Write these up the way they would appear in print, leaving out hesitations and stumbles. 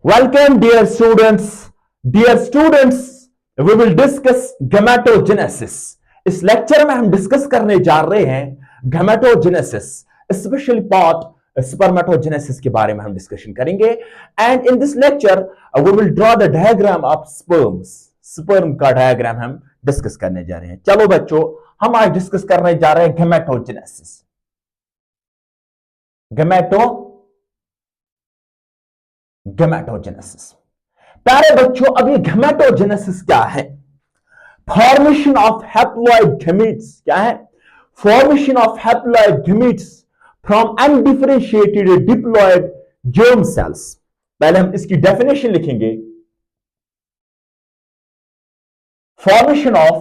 Welcome, dear students. Dear students, we will discuss gametogenesis. इस lecture में हम discuss करने जा रहे हैं gametogenesis, स्पेशली पार्ट spermatogenesis के बारे में हम डिस्कशन करेंगे. And in this lecture we will draw the diagram of sperm का डायग्राम हम डिस्कस करने जा रहे हैं. चलो बच्चों, हम आज डिस्कस करने जा रहे हैं gametogenesis. गैमेटोजेनेसिस. प्यारे बच्चों, अब ये गैमेटोजेनेसिस क्या है? Formation of haploid gametes. क्या है? Formation of haploid gametes from undifferentiated diploid germ cells. पहले हम इसकी डेफिनेशन लिखेंगे. Formation of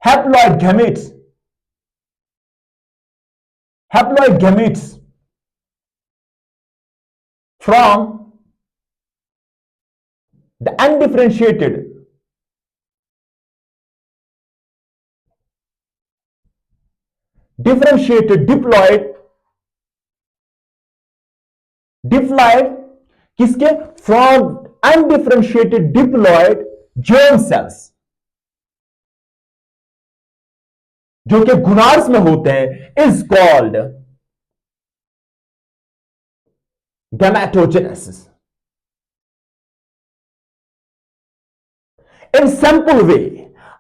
haploid gametes, from the undifferentiated diploid किसके? from undifferentiated diploid germ cells, जो कि गुनार्स में होते हैं, is called gametogenesis. In simple way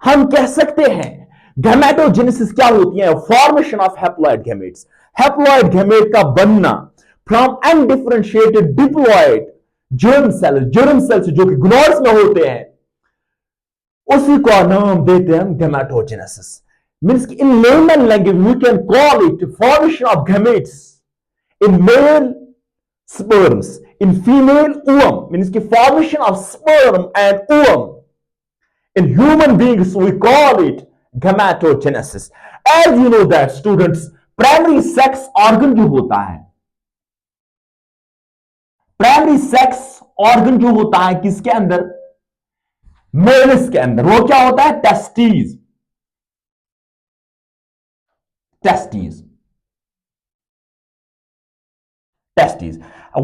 हम कह सकते हैं gametogenesis क्या होती है? Formation of haploid gametes, haploid gamete का बनना from undifferentiated diploid germ cells जो कि गुनार्स में होते हैं, उसी को नाम देते हैं gametogenesis. मींस कि in layman language we can call it formation of gametes in male sperms, in female ovum, means the formation of sperm and ovum. In human beings we call it gametogenesis. As you know that students, primary sex organ जो होता है, primary sex organ जो होता है किसके अंदर? Mails के अंदर. वो क्या होता है? Testes.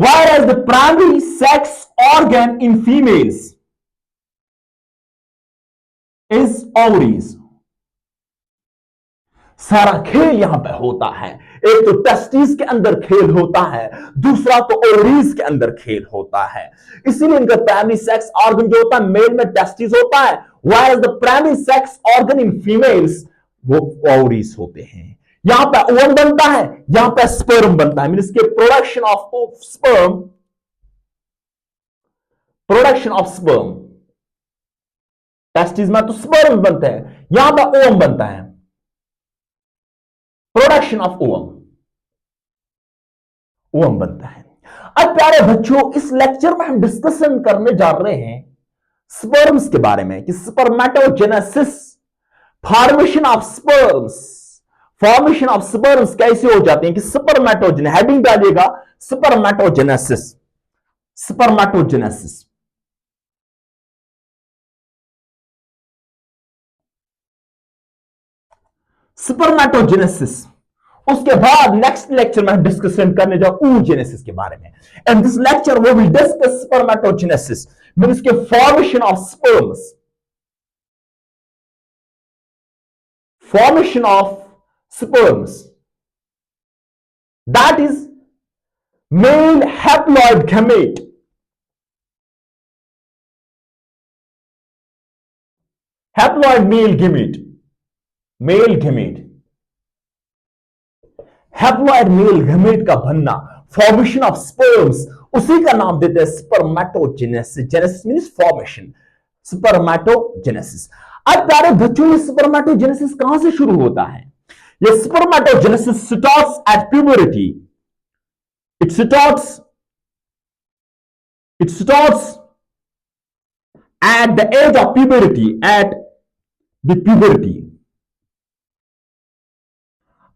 Whereas the primary sex organ in females is ovaries. सारा खेल यहां पे होता है. एक तो टेस्टिस के अंदर खेल होता है, दूसरा तो ओवरीज के अंदर खेल होता है. इसीलिए इनका प्राइमरी सेक्स ऑर्गन जो होता है मेल में टेस्टिस होता है, whereas the primary sex organ in females वो ओवरीज होते हैं. यहां पे ओवम बनता है, यहां पे स्पर्म बनता है. मींस के प्रोडक्शन ऑफ स्पर्म टेस्टिस में तो स्पर्म बनते हैं, यहां पे ओवम बनता है. प्रोडक्शन ऑफ ओवम बनता है. अब प्यारे बच्चों, इस लेक्चर में हम डिस्कशन करने जा रहे हैं स्पर्म्स के बारे में कि स्पर्मेटोजेनेसिस, फॉर्मेशन ऑफ स्पर्म्स कैसे हो जाते हैं कि स्पर्मेटोजेनेसिस. हेडिंग डालिएगा स्पर्मेटोजेनेसिस. स्पर्मेटोजेनेसिस. उसके बाद नेक्स्ट लेक्चर में हम डिस्कशन करने जाओ oogenesis के बारे में. And this lecture we will discuss spermatogenesis, means के formation of sperms, that is male haploid gamete, male gamete, haploid male gamete का बनना, फॉर्मेशन ऑफ स्पर्म्स, उसी का नाम देते हैं spermatogenesis. Genesis means formation, spermatogenesis. अब प्यारे बच्चों, ये स्पर्मेटोजेनेसिस कहां से शुरू होता है? ये spermatogenesis starts at puberty. It starts at the age of puberty, at the puberty.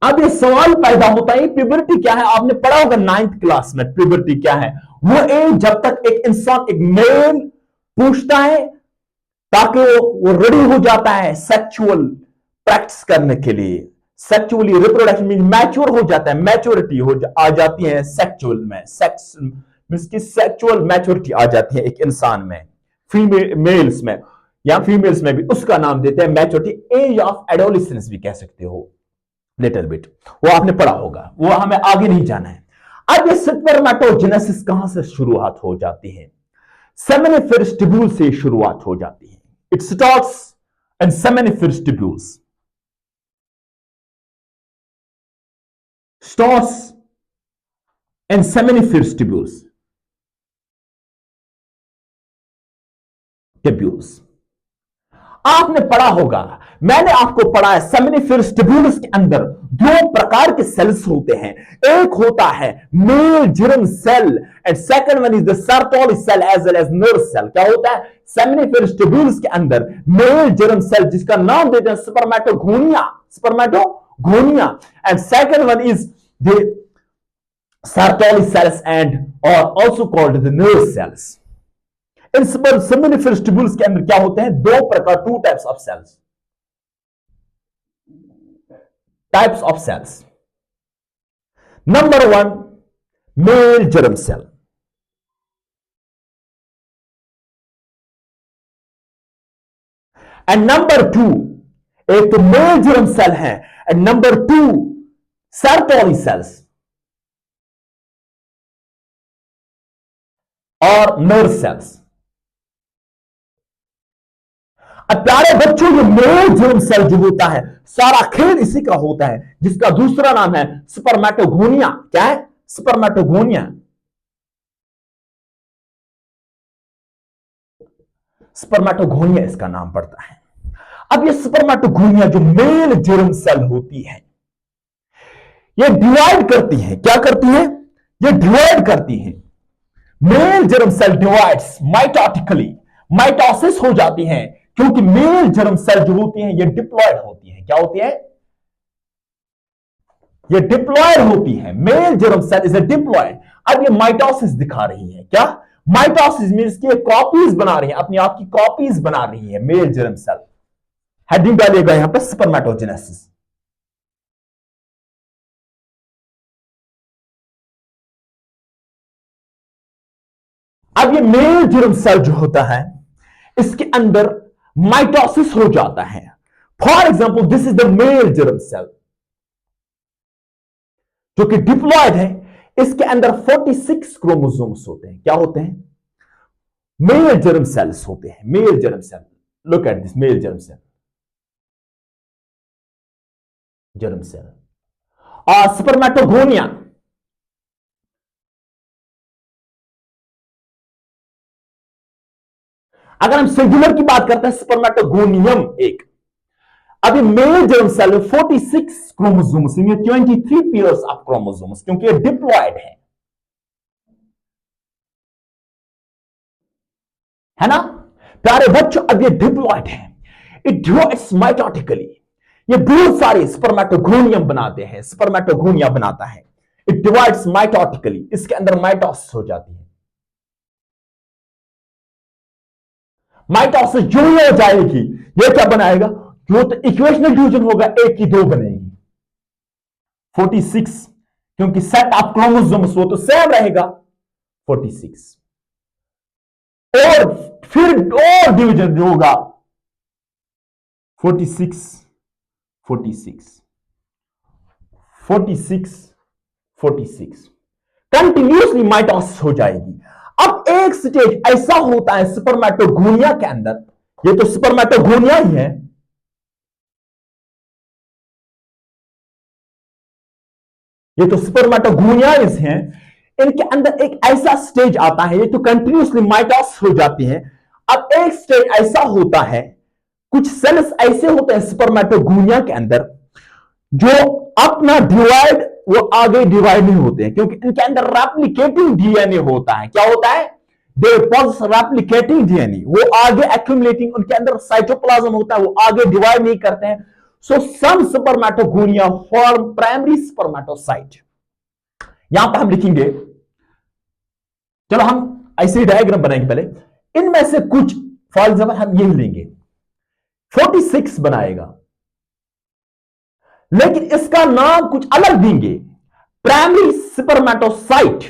अब ये सवाल पैदा होता है, प्यूबरिटी क्या है? आपने पढ़ा होगा 9th क्लास में. प्यूबरिटी क्या है? वो एज जब तक एक इंसान, एक मेल पूछता है ताकि वो रेडी हो जाता है सेक्सुअल प्रैक्टिस करने के लिए, सेक्सुअली रिप्रोडक्शन मीन मैच्योर हो जाता है, मैच्योरिटी आ जाती है सेक्सुअल में, सेक्स मींस की सेक्सुअल मैच्योरिटी आ जाती है एक इंसान में, मेल्स में या फीमेल्स में भी, उसका नाम देते हैं मैच्योरिटी। एज ऑफ एडोलिसेंस भी कह सकते हो लिटिल बिट, वो आपने पढ़ा होगा, वो हमें आगे नहीं जाना है। अब ये स्पर्मेटोजेनेसिस कहां से शुरुआत हो जाती है? सेमेनिफेरस ट्यूब्यूल से शुरुआत हो जाती है। It starts in seminiferous tubules, starts in seminiferous tubules। आपने पढ़ा होगा, मैंने आपको पढ़ा है, सेमिनिफेरस ट्यूब्यूल्स के अंदर दो प्रकार के सेल्स होते हैं। एक होता है male germ cell and second one is the Sertoli cell as well as nerve cell. क्या होता है? सेमिनिफेरस ट्यूब्यूल्स के अंदर मेल जर्म सेल, जिसका नाम देते हैं spermatogonia, spermatogonia, and second one is the Sertoli cells and और also called the nerve cells. इन सेमिनिफेरस ट्यूब्यूल्स के अंदर क्या होते हैं? दो प्रकार, two types of cells, number one male germ cell, and number two, एक तो मेल जर्म सेल है and number two Sertoli cells और नर्व सेल्स। अब प्यारे बच्चों, ये मेल जर्म सेल जो होता है, सारा खेल इसी का होता है, जिसका दूसरा नाम है स्पर्मेटोगोनिया। क्या है? स्पर्मेटोगोनिया। स्पर्मेटोगोनिया इसका नाम पड़ता है। अब ये स्पर्मेटोगोनिया जो मेल जर्म सेल होती है, ये डिवाइड करती है। क्या करती है? ये डिवाइड करती है। Male germ cell divides mitotically, mitosis हो जाती है, क्योंकि मेल जर्म सेल जो होती है ये डिप्लॉयड होती है। क्या होती है? ये डिप्लॉयड होती है। Male germ cell is a diploid. अब ये माइटोसिस दिखा रही है। क्या? माइटोसिस मींस कि कॉपीज बना रही है, अपनी आप की कॉपीज बना रही है मेल जर्म सेल। हेडिंग डालिएगा यहां पे स्पर्मेटोजेनेसिस। अब ये मेल जर्म सेल जो होता है, इसके अंदर माइटोसिस हो जाता है। For example this is the male germ cell जो कि डिप्लॉयड है। इसके अंदर 46 क्रोमोसोम्स होते हैं। क्या होते हैं? मेल जर्म सेल्स होते हैं। Male germ cell, look at this male germ cell, germ cell. और स्पर्मेटोगोनिया, अगर हम सिंगुलर की बात करते हैं, स्पर्मेटोगोनियम एक। अभी मेल जर्म सेल में 46 क्रोमोसोम्स, 23 पेयर्स ऑफ क्रोमोसोम्स, क्योंकि ये डिप्लॉयड है ना प्यारे बच्चों? अब ये डिप्लॉयड है, इट डिवाइड्स माइटोटिकली। ये बहुत सारे स्पर्मेटोगोनियम बनाते हैं, स्पर्मेटोगोनिया बनाता है। इट डिवाइड्स माइटोटिकली, इसके अंदर माइटोसिस हो जाती है। माइटोसिस जो ही हो जाएगी, ये क्या बनाएगा? जो तो इक्वेशनल डिवीजन होगा, एक की दो बनेगी 46, क्योंकि सेट ऑफ क्रोमोसोम्स वो तो सेम रहेगा 46। और फिर और डिवीजन जो होगा 46 46 46 46, कंटिन्यूसली माइटोसिस हो जाएगी। अब एक स्टेज ऐसा होता है स्पर्मेटोगोनिया के अंदर, ये तो स्पर्मेटोगोनिया ही है, ये तो स्पर्मेटोगोनियाज हैं, इनके अंदर एक ऐसा स्टेज आता है, ये तो कंटिन्यूसली माइटोसिस हो जाती है। अब एक स्टेज ऐसा होता है, कुछ सेल्स ऐसे होते हैं स्पर्मेटोगोनिया के अंदर जो अपना डिवाइड, वो आगे डिवाइड नहीं होते हैं, क्योंकि इनके अंदर रेप्लिकेटिंग डीएनए होता है। क्या होता है? दे पॉजेस रेप्लिकेटिंग डीएनए, वो आगे एक्यूमुलेटिंग, उनके अंदर साइटोप्लाज्म होता है, वो आगे डिवाइड नहीं करते हैं। सो सम स्पर्मेटोगोनिया फॉर्म प्राइमरी स्पर्मेटोसाइट। यहां पर हम लिखेंगे, चलो हम ऐसे डायग्राम बनाएंगे पहले। इनमें से कुछ, फॉर एग्जाम्पल हम यही लेंगे, 46 बनाएगा, लेकिन इसका नाम कुछ अलग देंगे, primary spermatocyte.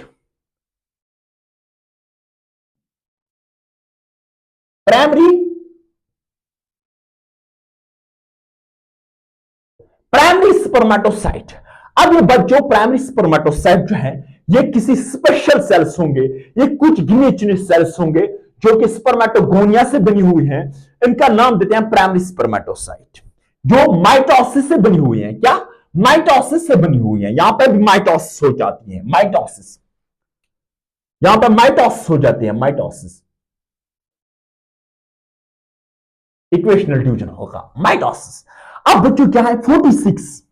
Primary primary spermatocyte. अब ये बच्चों प्राइमरी स्पर्मेटोसाइट जो है ये किसी स्पेशल सेल्स होंगे, ये कुछ गिने चुने सेल्स होंगे जो कि स्पर्मेटोगोनिया से बनी हुई हैं। इनका नाम देते हैं प्राइमरी स्पर्मेटोसाइट, जो माइटोसिस से बनी हुई है। क्या? माइटोसिस से बनी हुई है। यहां पर भी माइटोसिस हो जाती है, माइटोसिस, यहां पर माइटोसिस हो जाती है, माइटोसिस, इक्वेशनल डिवीजन होगा, माइटोसिस। अब बच्चों क्या है 46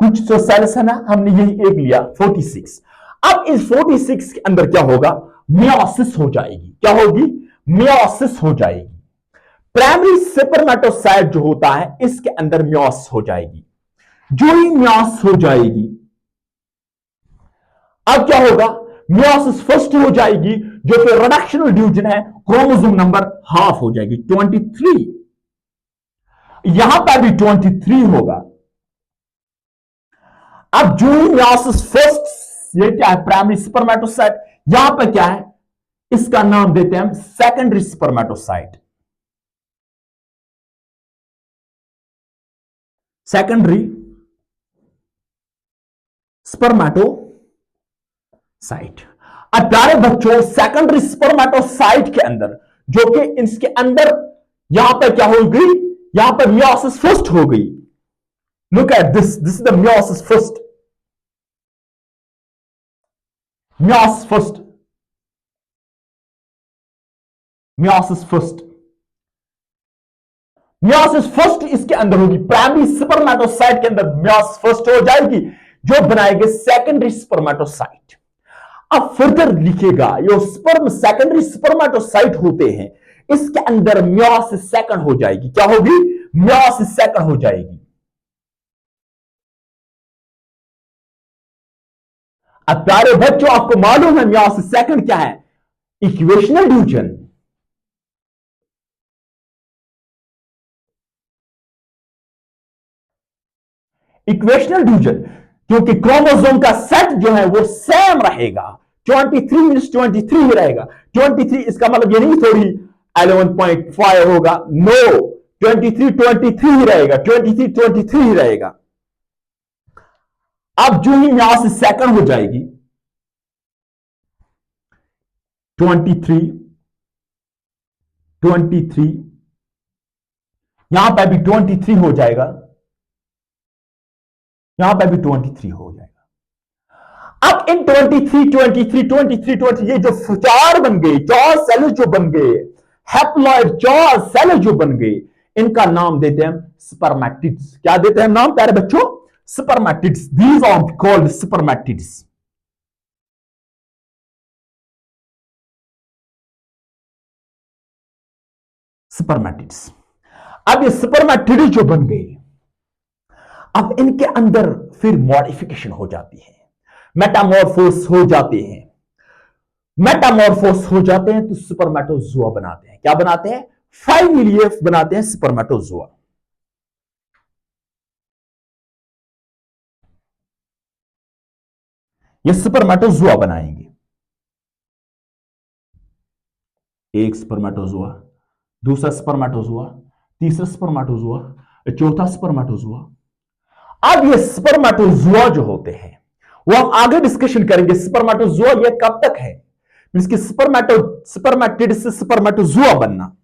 कुछ जो सेल्स है ना, हमने यही एक लिया 46। अब इस 46 के अंदर क्या होगा? मियोसिस हो जाएगी। क्या होगी? मियोसिस हो जाएगी। प्राइमरी स्पर्मेटोसाइट जो होता है इसके अंदर मियोसिस हो जाएगी। जो ही मियोसिस हो जाएगी, अब क्या होगा? मियोसिस फर्स्ट हो जाएगी, जो कि रिडक्शनल डिवीजन है, क्रोमोसोम नंबर हाफ हो जाएगी 23। यहां पर भी 23 होगा। अब जो ही मियोसिस फर्स्ट, ये क्या है? Primary spermatocyte. यहां पर क्या है? इसका नाम देते हैं हम सेकेंडरी स्पर्मेटोसाइट। Secondary spermatocyte. अब प्यारे बच्चों सेकेंडरी स्पर्मेटोसाइट के अंदर, जो कि इसके अंदर यहां पर क्या हो गई? यहां पर मियोसिस फर्स्ट हो गई। Look at this is the meiosis first, meiosis first, meiosis first, meiosis first इसके अंदर होगी। प्राइमरी स्पर्मेटोसाइट के अंदर मियोसिस फर्स्ट हो जाएगी, जो बनाएंगे सेकेंडरी स्पर्मेटोसाइट। अब फर्दर लिखेगा, ये स्पर्म सेकेंडरी स्पर्मेटोसाइट होते हैं, इसके अंदर मियोसिस सेकंड हो जाएगी। क्या होगी? मियोसिस सेकंड हो जाएगी। अब प्यारे बच्चों आपको मालूम है मियोसिस सेकंड क्या है? Equational division. इक्वेशनल डिवीजन, क्योंकि क्रोमोसोम का सेट जो है वो सेम रहेगा। 23 मीन्स 23 ही रहेगा। 23 इसका मतलब ये नहीं थोड़ी 11.5 होगा, नो, 23 ही रहेगा, 23 ही रहेगा। अब जो ही यहां से सेकंड हो जाएगी 23, 23, यहां पर भी 23 हो जाएगा, यहां पर भी 23 हो जाएगा। अब इन 23, 23, 23, 20 ये जो चार बन गए, चार सेल जो बन गए, हैप्लॉइड चार सेल जो बन गए, इनका नाम देते हैं स्पर्मेटिड्स। क्या देते हैं नाम प्यारे बच्चों? Spermatids. These are called spermatids. Spermatids. अब ये स्पर्मेटिड्स जो बन गए, अब इनके अंदर फिर मॉडिफिकेशन हो जाती है, मेटामॉर्फोस हो जाते हैं। मेटामॉर्फोस हो जाते हैं तो स्पर्मेटोजोआ बनाते हैं। क्या बनाते हैं? 5 मिलियफ बनाते हैं स्पर्मेटोजोआ। ये स्पर्मेटोजोआ बनाएंगे। एक स्पर्मेटोजोआ, दूसरा स्पर्मेटोजोआ, तीसरा स्पर्मेटोजोआ, चौथा स्पर्मेटोजोआ। अब ये स्पर्मेटोजोआ जो होते हैं वो हम आगे डिस्कशन करेंगे। स्पर्मेटोजोआ ये कब तक है, इसकी स्पर्मेटिड से स्पर्मेटोजोआ बनना।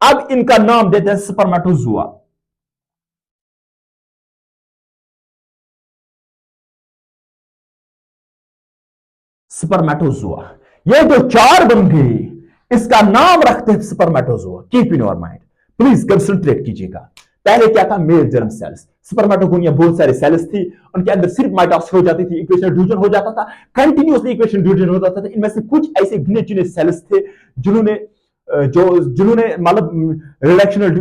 अब इनका नाम देते हैं स्पर्मेटोजोआ। स्पर्मेटोजोआ, ये जो चार बन गए इसका नाम रखते हैं spermatozoa. Keep in your mind, please concentrate कीजिएगा। पहले क्या था? Male germ cells. स्पर्मेटोगोनिया बहुत सारे सेल्स थी, उनके अंदर सिर्फ माइटोसिस हो जाती थी, इक्वेशन डिवीजन हो जाता था, कंटिन्यूअसली इक्वेशन डिवीजन हो जाता था। इनमें से कुछ ऐसे गिने चुने सेल्स थे जिन्होंने जिन्होंने मतलब रिडक्शनल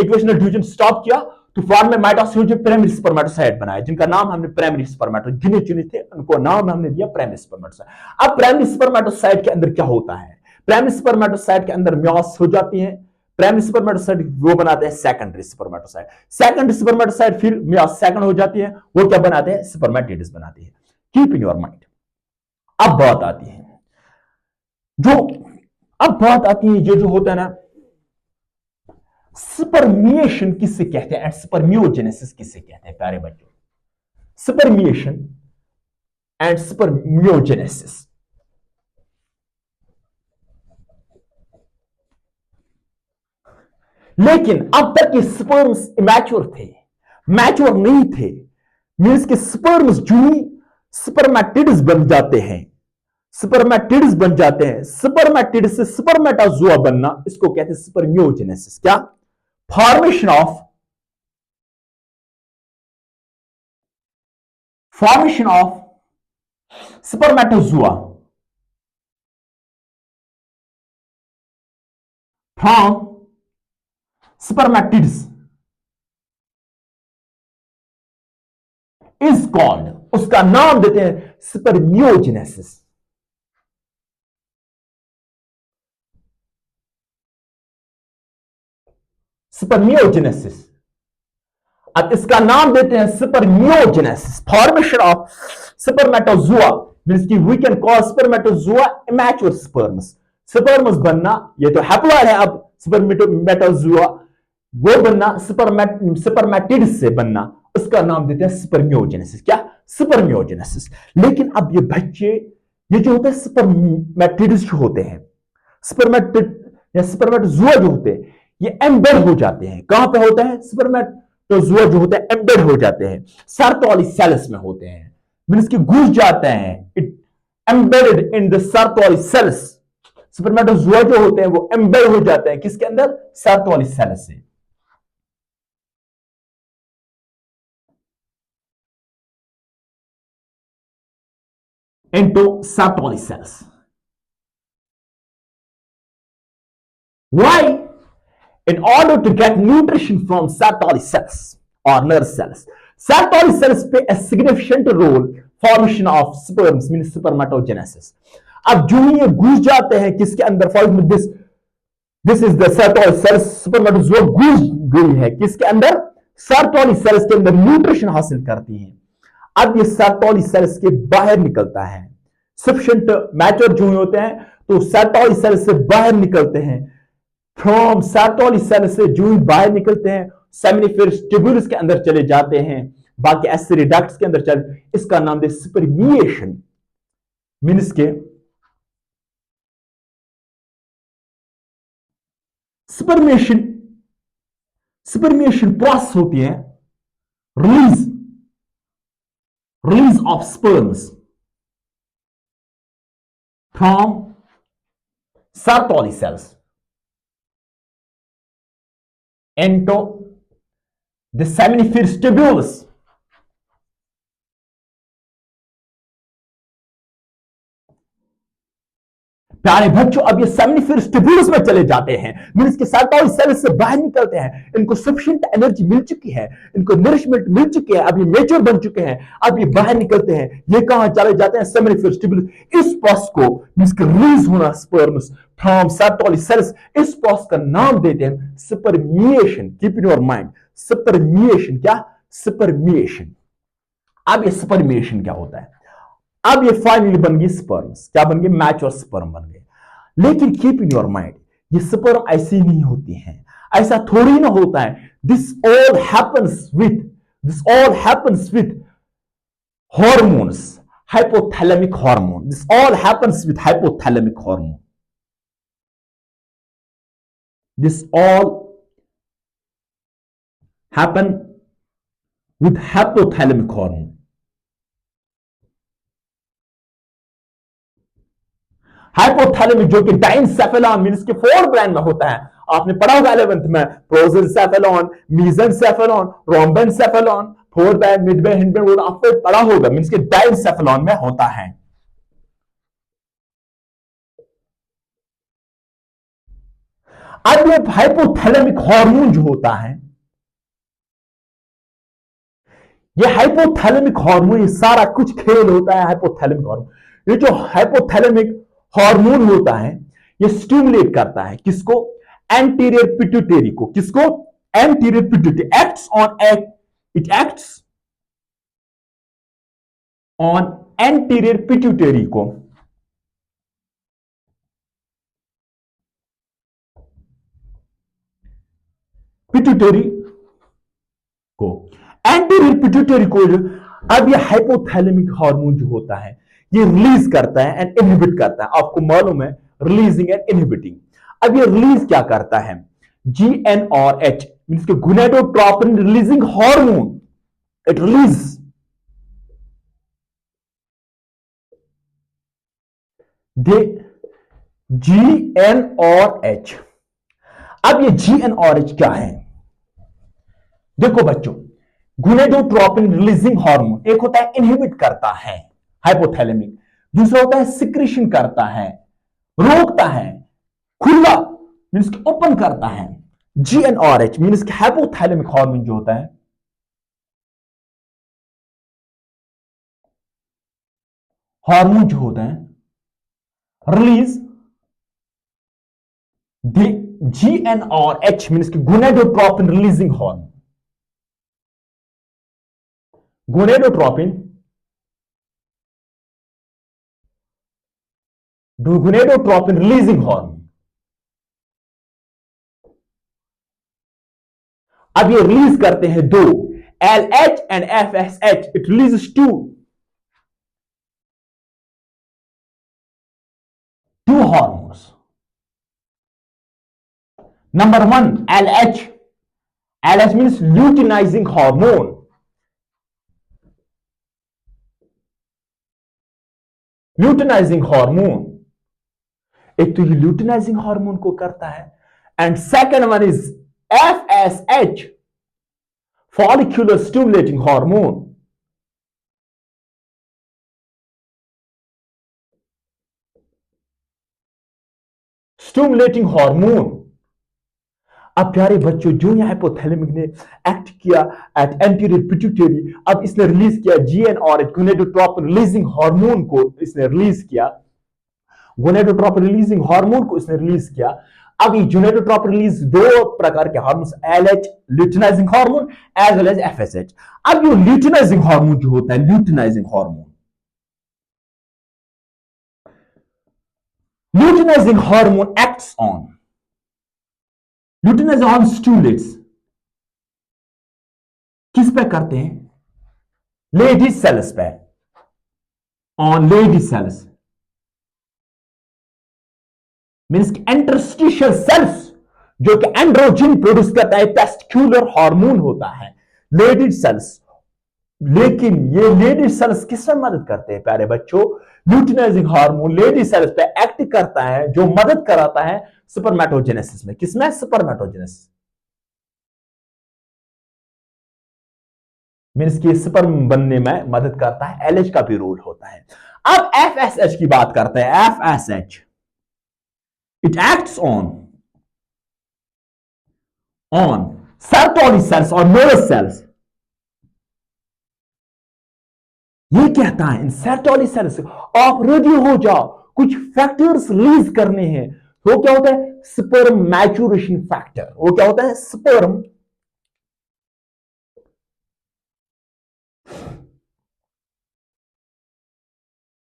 इक्वेशनल डिवीजन स्टॉप किया, तो फॉर्म में माइटोसिस प्राइमरी स्पर्मेटोसाइट बनाया, जिनका नाम हमने प्राइमरी स्पर्मेटो गिने चुने थे, उनको नाम हमने दिया प्राइमरी स्पर्मेटोसाइट। अब प्राइमरी स्पर्मेटोसाइट के अंदर क्या होता है? प्राइमरी स्पर्मेटोसाइट के अंदर मियोसिस हो जाती है। प्राइमरी स्पर्मेटोसाइट वो बनाते हैं सेकेंडरी स्पर्मेटोसाइट। सेकेंडरी स्पर्मेटोसाइट फिर मियोसिस सेकंड हो जाती है, वो क्या बनाते हैं? स्पर्मेटिड्स बनाती है। Keep in your mind. अब बात आती है जो अब बात आती है ये जो होता है ना स्पर्मिएशन किससे कहते हैं एंड स्पर्मियोजेनेसिस किससे कहते हैं प्यारे बच्चों? Spermiation and spermiogenesis. लेकिन अब तक ये स्पर्म्स इमैच्योर थे, मैच्योर नहीं थे। मींस के स्पर्म्स जो ही स्पर्मेटिड्स बन जाते हैं, स्पर्मेटिड्स बन जाते हैं, स्पर्मेटिड से स्पर्मेटाजुआ बनना, इसको कहते हैं स्पर्मियोजेनेसिस। क्या? Formation of spermatozoa from spermatids is called, उसका नाम देते हैं स्पर्मियोजेनेसिस। स्पर्मियोजेनेसिस, अब इसका नाम देते हैं spermiogenesis. Formation of spermatozoa means की we can call spermatozoa immature sperms. Sperms बनना, ये तो हैप्लॉइड है, अब स्पर्मेटोजुआ वो बनना, स्पर्मेटिड से बनना, उसका नाम देते हैं स्पर्मियोजेनेसिस। क्या? स्पर्मियोजेनेसिस। लेकिन अब ये बच्चे, ये जो होते हैं स्पर्मेटिड्स जो होते हैं, स्पर्मेटिड या स्पर्मेटोजुआ जो होते हैं, ये एम्बेड हो जाते हैं। कहां पे होता है? स्पर्मेटोजुआ जो होते हैं एम्बेड हो जाते हैं, सर्टोली सेल्स में होते हैं, मींस कि घुस जाते हैं, it embedded in the Sertoli sales. Spermatozoa जो होते हैं वो एम्बेड हो जाते हैं किसके अंदर? सर्टोली सेल्स से। into Sertoli cells. Why? In order to get nutrition from Sertoli cells or nerve cells. Sertoli cells play a significant role formation of sperms, means spermatogenesis. अब जो ही ये घुस जाते हैं किसके अंदर? For this is the Sertoli cells, spermatozoa घुस गई है किसके अंदर? Sertoli cells के अंदर न्यूट्रिशन हासिल करती है। अब ये Sertoli cells के बाहर निकलता है, सफिशिएंट मैच्योर जो होते हैं तो Sertoli cells से बाहर निकलते हैं। फ्रॉम Sertoli cells से जो ही बाहर निकलते हैं सेमिनिफेरस ट्यूब्यूल्स के अंदर चले जाते हैं, बाकी एसिडी डक्ट्स के अंदर चले, इसका नाम दे स्पर्मिएशन। मींस के स्पर्मिएशन प्रोसेस होती है release of sperms from Sertoli cells into the seminiferous tubules प्यारे बच्चों, अब ये सेमिनिफेरस ट्यूब्यूल्स में चले जाते हैं, मींस के Sertoli सेल्स से बाहर निकलते हैं, इनको सफिशिएंट एनर्जी मिल चुकी है, इनको नरिशमेंट मिल चुकी है, अब ये मेच्योर बन चुके हैं, अब ये बाहर निकलते हैं, ये कहां चले जाते हैं? Seminiferous tubules. इस प्रोसेस को मींस के रिलीज होना स्पर्म्स फ्रॉम Sertoli सेल्स, इस प्रोसेस का नाम देते हैं spermiation. Keep in your mind, spermiation. क्या? स्पर्मिएशन। अब ये स्पर्मिएशन क्या होता है? अब ये फाइनली बन गई स्पर्म्स। क्या बन गए? मैच्योर स्पर्म बन गए। लेकिन कीप इन योर माइंड, ये स्पर्म ऐसी नहीं होती हैं, ऐसा थोड़ी ना होता है। This all happens with hormones, hypothalamic hormone. This all happens with hypothalamic hormone. This all happen with hypothalamic hormone. Hypothalamic जो कि डाइनसेफेलॉन मींस के फोर ब्रेन में होता है, आपने पढ़ा होगा 11th में, prosencephalon, mesencephalon, rhombencephalon, forebrain, midbrain, hindbrain, आपको पढ़ा होगा, मींस के डाइनसेफेलॉन में होता है। अब ये हाइपोथैलेमिक हार्मोन जो होता है, ये हाइपोथैलेमिक हार्मोन, ये सारा कुछ खेल होता है हाइपोथैलेमिक हार्मोन। ये जो हाइपोथैलेमिक हार्मोन होता है, ये स्टिमुलेट करता है किसको? एंटीरियर पिट्यूटरी को। किसको? Anterior pituitary. It acts on anterior pituitary को। पिट्यूटरी को, एंटीरियर पिट्यूटरी को अब ये हाइपोथैलेमिक हार्मोन जो होता है ये रिलीज करता है एंड इनहिबिट करता है। आपको मालूम है रिलीजिंग एंड इनहिबिटिंग। अब ये रिलीज क्या करता है? GnRH मींस के gonadotropin releasing hormone, it release they GnRH। अब ये GnRH क्या है? देखो बच्चों, गोनाडोट्रोपिन रिलीजिंग हार्मोन एक होता है इनहिबिट करता है हाइपोथैलेमिक, दूसरा होता है सिक्रीशन करता है, रोकता है, खुला मींस ओपन करता है। GnRH मींस हाइपोथैलेमिक हार्मोन जो होता है हार्मोन जो होता है release the GnRH means gonadotropin releasing hormone, gonadotropin gonadotropin releasing hormone. अब ये रिलीज करते हैं दो, LH and FSH, it releases two hormones. Number one, LH. LH means luteinizing hormone. Luteinizing hormone. एक तो ये luteinizing hormone को करता है, and second one is FSH, follicular stimulating hormone. Stimulating hormone. अब प्यारे बच्चों, जो यहाँ हाइपोथैलेमिक ने एक्ट किया एट एंटीरियर पिट्यूटरी, अब इसने रिलीज किया GnRH गोनाडोट्रोपिन रिलीजिंग हार्मोन को, इसने रिलीज किया गोनाडोट्रोपिन रिलीजिंग हार्मोन को इसने रिलीज किया। अब ये गोनाडोट्रोपिन रिलीज दो प्रकार के hormones, LH luteinizing hormone as well as FSH। अब ये ल्यूटिनाइजिंग हार्मोन जो होता है, luteinizing hormone acts on luteinizing hormone stimulates, किस पे करते हैं? लेडी सेल्स पे, on Leydig cells means interstitial cells, जो कि एंड्रोजन प्रोड्यूस करता है, टेस्टिकुलर हार्मोन होता है, लेडी सेल्स। लेकिन ये लेडी सेल्स किसमें मदद करते हैं प्यारे बच्चों? ल्यूटिनाइजिंग हार्मोन लेडी सेल्स पे एक्ट करता है, जो मदद कराता है स्पर्मेटोजेनेसिस में। किसमें? स्पर्मेटोजेनेसिस मींस कि स्पर्म बनने में मदद करता है, LH का भी रोल होता है। अब FSH की बात करते हैं। FSH it acts on Sertoli cells और nervous cells। ये कहता है इन Sertoli cells आप रेडी हो जाओ, कुछ फैक्टर्स रिलीज करने हैं। तो क्या होता है? Sperm maturation factor. वो क्या होता है?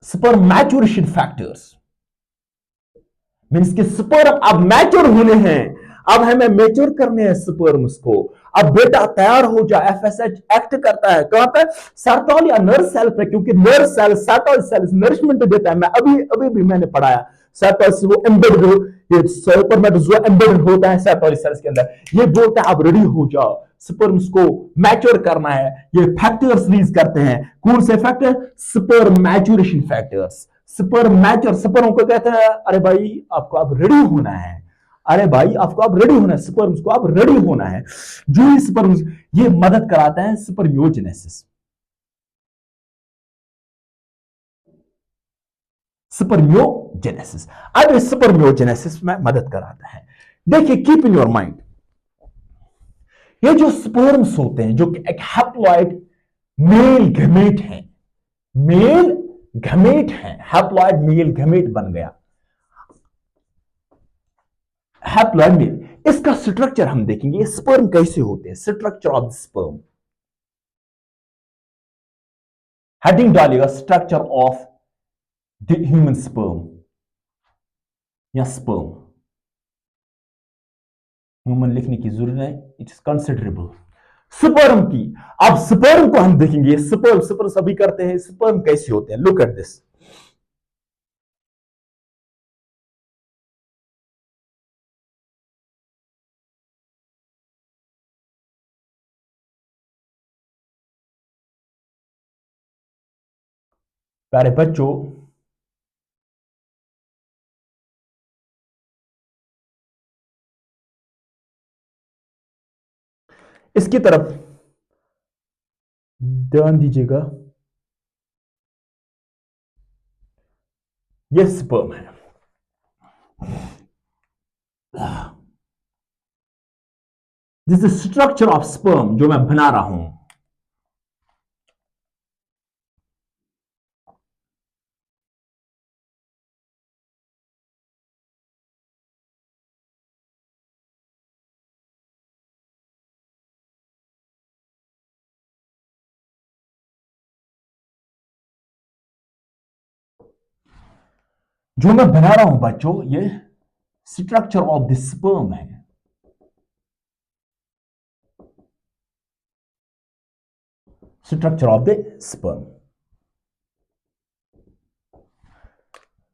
स्पर्म मैच्योरेशन फैक्टर्स मींस कि स्पर्म अब मैच्योर होने हैं, अब हमें मैच्योर करने हैं स्पर्म्स को। अब बेटा तैयार हो जा। FSH एक्ट करता है कहां पे? सर्टोल या नर्व सेल पे, क्योंकि नर्व सेल सर्टोल सेल नरिशमेंट देता है। मैं अभी भी मैंने पढ़ाया सर्टोल से वो एम्बेडेड, ये स्पर्मेटोजोआ एम्बेडेड होता है सर्टोल सेल्स के अंदर। ये बोलता है आप रेडी हो जाओ, स्पर्म्स को मैच्योर करना है। ये फैक्टर्स रिलीज करते हैं। कौन से factor? Sperm maturation factors. Sperm mature, sperm को कहते हैं अरे भाई आपको अब रेडी होना है, अरे भाई आपको अब रेडी होना है, स्पर्म्स को अब रेडी होना है। जो ये स्पर्म्स ये मदद कराता है स्पर्मियोजेनेसिस, स्पर्मियोजेनेसिस। अब इस स्पर्मियोजेनेसिस में मदद कराता है। देखिए कीप इन योर माइंड, ये जो स्पर्म्स होते हैं जो कि एक हैप्लॉइड मेल गैमेट है, मेल गैमेट है, हैप्लॉइड मेल गैमेट बन गया हैप्लॉइड मेल। इसका स्ट्रक्चर हम देखेंगे, स्पर्म कैसे होते हैं, स्ट्रक्चर ऑफ स्पर्म। हेडिंग डालिएगा structure of the human sperm या स्पर्म। ह्यूमन लिखने की जरूरत है, इट इज कंसिडरेबल। स्पर्म की, अब स्पर्म को हम देखेंगे, स्पर्म स्पर्म सभी करते हैं, स्पर्म कैसे होते हैं, लुक एट दिस। प्यारे बच्चों, इसकी तरफ ध्यान दीजिएगा, ये स्पर्म है। This is structure of sperm जो मैं बना रहा हूं। जो मैं बना रहा हूं बच्चों, ये स्ट्रक्चर ऑफ द स्पर्म है। स्ट्रक्चर ऑफ द स्पर्म,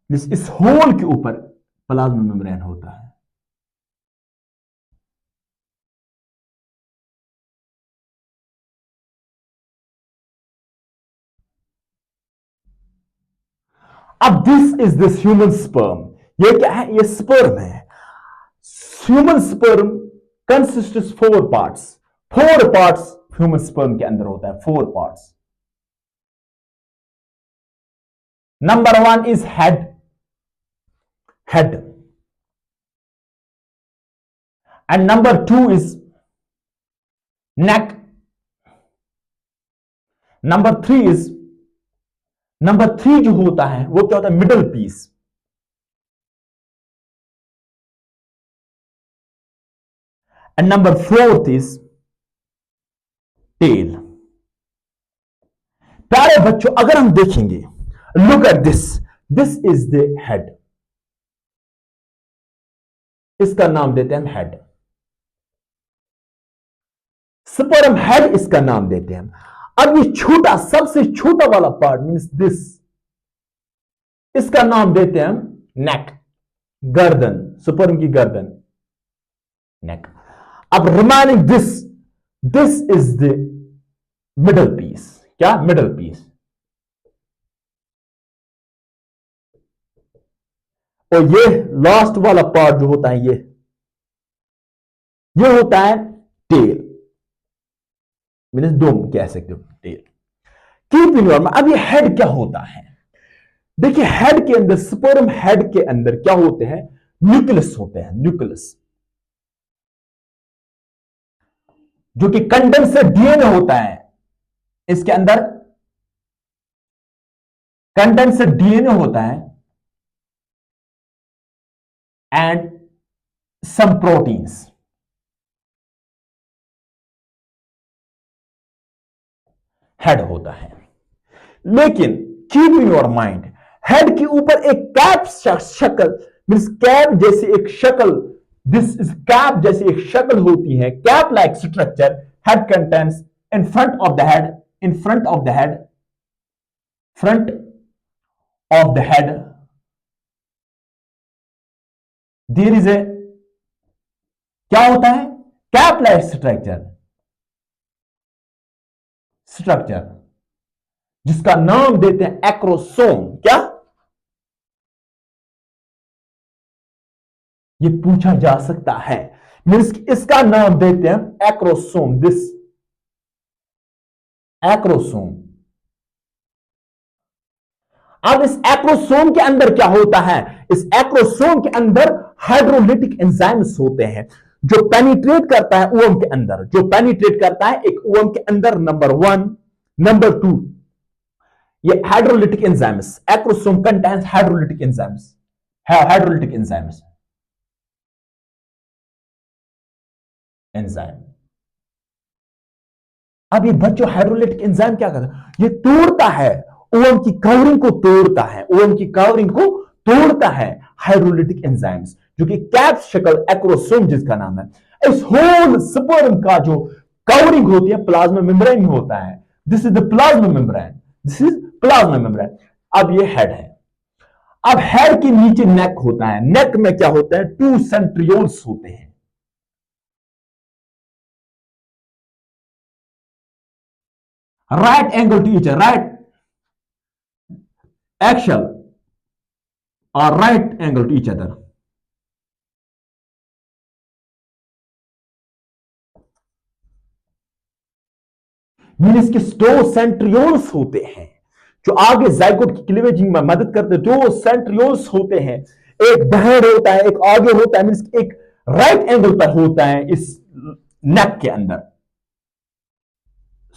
इस होल के ऊपर प्लाज्मा मेम्ब्रेन होता है। अब दिस ह्यूमन स्पर्म, ये क्या है, ये स्पर्म है। Human sperm consist four parts, four parts human sperm के अंदर होता है, four parts. Number one is head, head, and number two is neck, number three जो होता है वो क्या होता है, middle piece, and number fourth is tail. प्यारे बच्चों, अगर हम देखेंगे, look at this is the head, इसका नाम देते हैं हम हेड, स्पर्म हेड इसका नाम देते हैं। अब ये छोटा, सबसे छोटा वाला पार्ट मींस दिस, इसका नाम देते हैं हम नेक, गर्दन, स्पर्म की गर्दन, नेक। अब remaining this is the middle piece, क्या, मिडल पीस। और ये लास्ट वाला पार्ट जो होता है, ये होता है टेल, मीन्स डोम कह सकते हो, tail. Keep in your mind, अब ये हेड क्या होता है, देखिए हेड के अंदर, स्पर्म हेड के अंदर क्या होते हैं, न्यूक्लियस होते हैं, न्यूक्लियस, जो कि कंडेंसर डीएनए होता है, इसके अंदर कंडेंसर डीएनए होता है एंड सम प्रोटीन्स। हेड होता है, लेकिन keep in your mind, head के ऊपर एक कैप शक्ल, मींस कैप जैसी एक शक्ल, दिस इज कैप जैसी एक शक्ल होती है, cap like structure, head contents in front of the head, in front of the head, front of the head there is a, क्या होता है, कैप लाइक स्ट्रक्चर, जिसका नाम देते हैं एक्रोसोम। क्या, ये पूछा जा सकता है, मीन्स इसका नाम देते हैं एक्रोसोम, दिस एक्रोसोम। अब इस एक्रोसोम के अंदर क्या होता है, इस एक्रोसोम के अंदर हाइड्रोलिटिक एंजाइम्स होते हैं, जो पेनिट्रेट करता है ओवम के अंदर, जो पेनिट्रेट करता है एक ओवम के अंदर, नंबर वन। नंबर टू, ये hydrolytic enzymes, acrosome contains hydrolytic enzymes, hydrolytic enzymes, enzyme. अब ये बच्चों हाइड्रोलिटिक एंजाइम क्या करता है, ये तोड़ता है ओवम की कवरिंग को, तोड़ता है ओवम की कवरिंग को, तोड़ता है हाइड्रोलिटिक एंजाइम्स, जो कि कैप शक्ल एक्रोसोम जिसका नाम है। इस होल स्पर्म का जो कवरिंग होती है प्लाज्मा मेम्ब्रेन में होता है। This is the plasma membrane, this is plasma membrane. अब ये हेड है। अब हेड के नीचे नेक होता है। नेक में क्या होता है? टू सेंट्रियोल्स होते हैं। Right angle to each, right axle और right angle to each other. Means के दो सेंट्रियोल्स होते हैं जो आगे जाइगोट की क्लीवेजिंग में मदद करते हैं। दो सेंट्रियोल्स होते हैं, एक दाएं होता है, एक आगे होता है। मीन्स एक राइट एंगल पर होता है। इस नेक के अंदर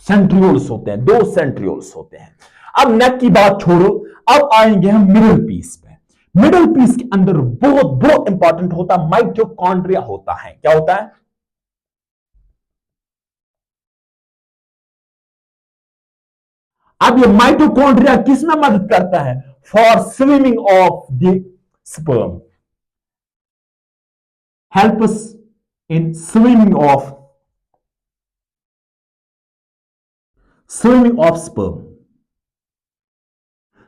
सेंट्रियोल्स होते हैं, दो सेंट्रियोल्स होते हैं। अब नेक की बात छोड़ो, अब आएंगे हम मिडिल पीस पे। मिडिल पीस के अंदर बहुत बहुत इंपॉर्टेंट होता है माइटोकॉन्ड्रिया होता है। क्या होता है? अब ये माइटोकॉन्ड्रिया किस में मदद करता है? For swimming of the sperm, helps in swimming of sperm.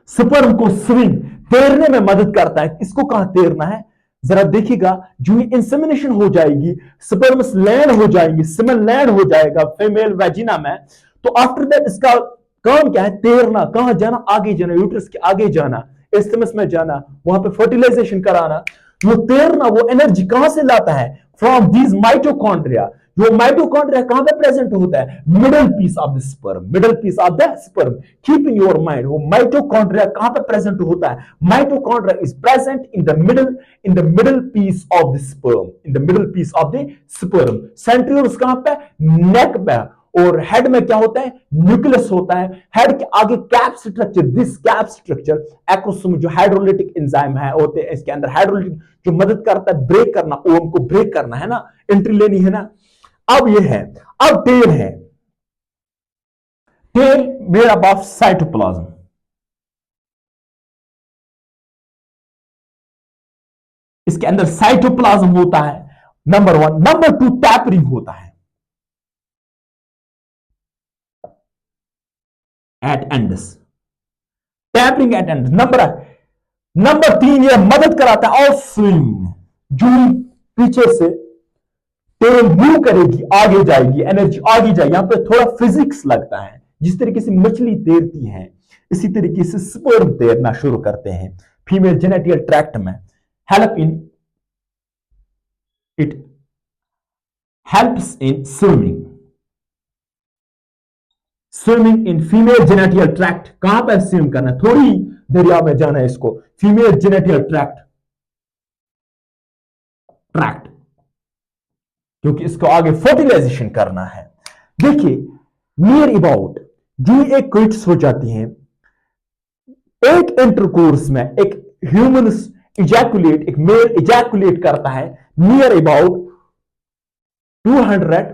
Sperm को स्विंग, तैरने में मदद करता है। इसको कहां तैरना है जरा देखिएगा। जो इंसेमिनेशन हो जाएगी, स्पर्म्स लैंड हो जाएंगी, सीमेन लैंड हो जाएगा फीमेल वेजिना में, तो आफ्टर दैट इसका काम क्या है? तैरना। कहां जाना? आगे जाना, यूट्रस के आगे जाना, एस्थमस में जाना, वहां पे फर्टिलाइजेशन कराना। वो तैरना, वो एनर्जी कहां से लाता है? From these mitochondria. जो माइटोकॉन्ड्रिया कहां पे प्रेजेंट होता है? Middle piece of the sperm, middle piece of the sperm. Keep in your mind, वो माइटोकॉन्ड्रिया कहां पे प्रेजेंट होता है? Mitochondria is present in the middle piece of the sperm, in the middle piece of the sperm. Centrioles कहां पे? नेक पे। और head में क्या होता है? न्यूक्लियस होता है। हेड के आगे cap structure, this cap structure acrosome जो हाइड्रोलिटिक एंजाइम है होते हैं इसके अंदर, हाइड्रोलिटिक जो मदद करता है ब्रेक करना, ओम को ब्रेक करना है ना, एंट्री लेनी है ना। अब ये है। अब टेल है। Tail made up of cytoplasm. इसके अंदर साइटोप्लाज्म होता है, number one. Number two, tapering होता है at ends, tapering at ends. Number तीन, ये मदद कराता है और स्विंग। जूरी पीछे से टेल मूव करेगी, आगे जाएगी, एनर्जी आगे जाएगी। यहां पे थोड़ा फिजिक्स लगता है। जिस तरीके से मछली तैरती है इसी तरीके से स्पर्म तैरना शुरू करते हैं फीमेल जेनेटियल ट्रैक्ट में। Help in it helps in swimming in female genital tract. कहां पर स्विम करना है? थोड़ी दरिया में जाना है इसको, फीमेल जेनेटियल ट्रैक्ट, क्योंकि इसको आगे फर्टिलाइजेशन करना है। देखिए नियर अबाउट जो एक क्विट्स हो जाती हैं, एक इंटरकोर्स में एक ह्यूमन इजैकुलेट, एक मेल इजैकुलेट करता है near about 200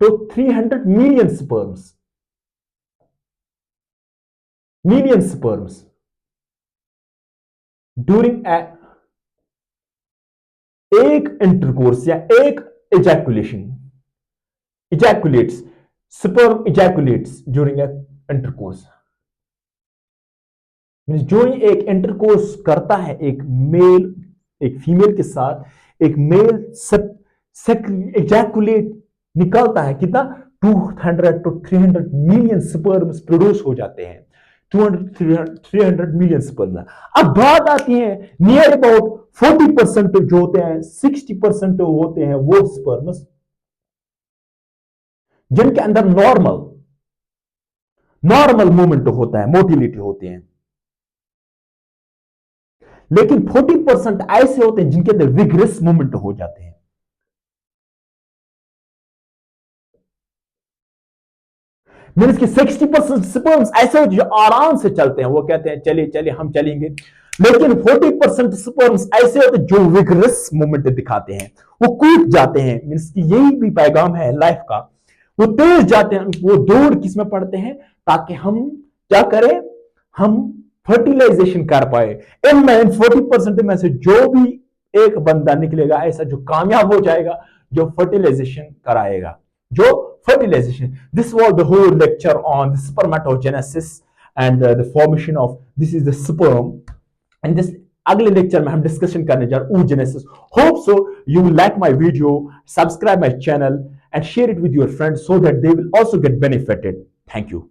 to 300 million sperms during एक इंटरकोर्स या एक इजैकुलेट्स, स्पर्म इजैकुलेट्स ड्यूरिंग इंटरकोर्स। जो ही एक इंटरकोर्स करता है एक मेल एक फीमेल के साथ, एक मेल इजैकुलेट निकलता है कितना? 200 to 300 मिलियन स्पर्म्स प्रोड्यूस हो जाते हैं। 300 मिलियन स्पर्म। अब बात आती है नियर अबाउट 40% जो होते हैं, 60% होते हैं वो स्पर्म्स जिनके अंदर नॉर्मल मूवमेंट होता है, मोटिलिटी होती है। लेकिन 40% ऐसे होते हैं जिनके अंदर विग्रेस मूवमेंट हो जाते हैं। मीन्स कि 60% स्पर्म्स ऐसे होते हैं जो आराम से चलते हैं, वो कहते हैं चलिए चलिए हम चलेंगे। लेकिन 40% स्पर्म्स ऐसे होते हैं जो विग्रेस मूवमेंट दिखाते हैं, वो कूद जाते हैं। मीन्स कि यही भी पैगाम है लाइफ का। वो तेज जाते हैं, वो दौड़ किसमें पड़ते हैं? ताकि हम क्या करें? हम फर्टिलाइजेशन कर पाए। इनमें 40% में से जो भी एक बंदा निकलेगा ऐसा जो कामयाब हो जाएगा, जो फर्टिलाइजेशन कराएगा, जो fertilization. This was the whole lecture on the spermatogenesis and the formation of this is the sperm. And this अगले लेक्चर में हम डिस्कशन करने जा रहे हैं oogenesis। Hope so you will like my video, subscribe my channel and share it with your friends so that they will also get benefited. Thank you.